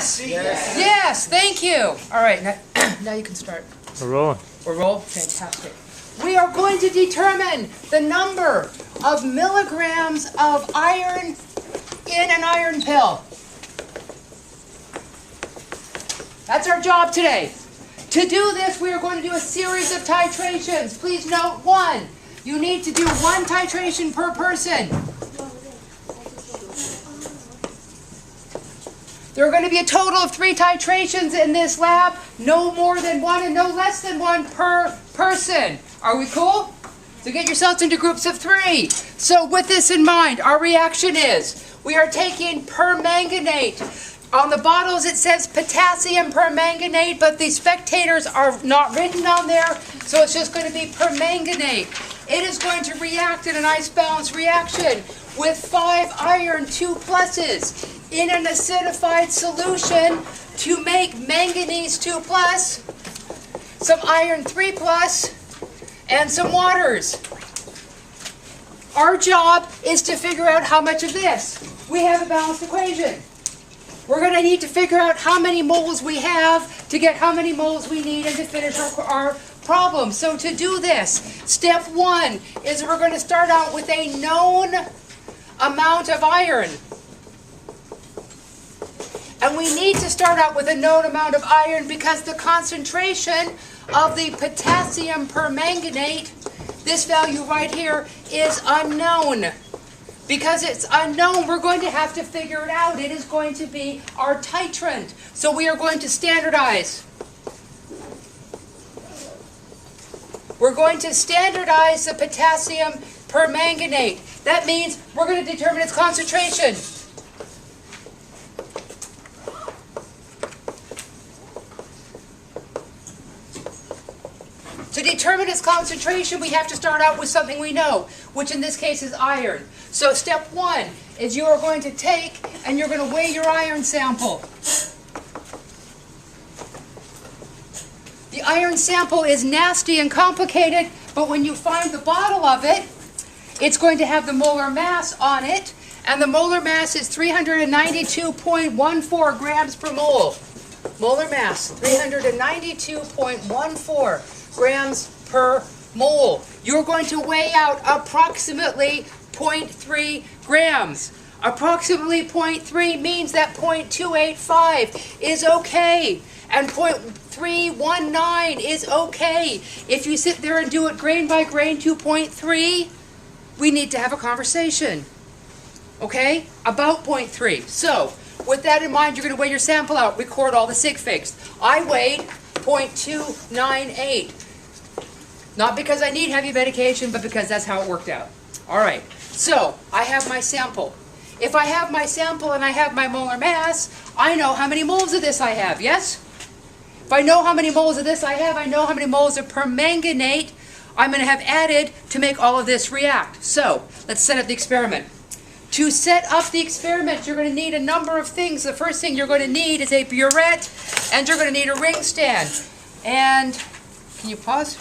Yes. Yes. Yes. Thank you. All right. Now you can start. We're rolling. We're rolling. Fantastic. We are going to determine the number of milligrams of iron in an iron pill. That's our job today. To do this, we are going to do a series of titrations. Please note 1. You need to do 1 titration per person. There are going to be a total of 3 titrations in this lab. No more than 1 and no less than 1 per person. Are we cool? So get yourselves into groups of 3. So with this in mind, our reaction is we are taking permanganate. On the bottles it says potassium permanganate, but the spectators are not written on there, so it's just going to be permanganate. It is going to react in a nice balanced reaction with 5 iron 2 pluses in an acidified solution to make manganese 2 plus, some iron 3 plus, and some waters. Our job is to figure out how much of this. We have a balanced equation. We're going to need to figure out how many moles we have to get how many moles we need and to finish our problem. So to do this, step 1 is we're going to start out with a known amount of iron. And we need to start out with a known amount of iron because the concentration of the potassium permanganate, this value right here, is unknown. Because it's unknown, we're going to have to figure it out. It is going to be our titrant. So we are going to standardize. We're going to standardize the potassium permanganate. That means we're going to determine its concentration. To determine its concentration, we have to start out with something we know, which in this case is iron. So step 1 is you are going to take and you're going to weigh your iron sample. The iron sample is nasty and complicated, but when you find the bottle of it, it's going to have the molar mass on it, and the molar mass is 392.14 grams per mole. Molar mass, 392.14 grams per mole. You're going to weigh out approximately 0.3 grams. Approximately 0.3 means that 0.285 is okay, and 0.319 is okay. If you sit there and do it grain by grain to 0.3, we need to have a conversation, okay, about 0.3. So, with that in mind, you're going to weigh your sample out, record all the sig figs. I weighed 0.298. Not because I need heavy medication, but because that's how it worked out. All right, so I have my sample. If I have my sample and I have my molar mass, I know how many moles of this I have, yes? If I know how many moles of this I have, I know how many moles of permanganate I'm going to have added to make all of this react. So, let's set up the experiment. To set up the experiment, you're going to need a number of things. The first thing you're going to need is a burette, and you're going to need a ring stand. And, can you pause?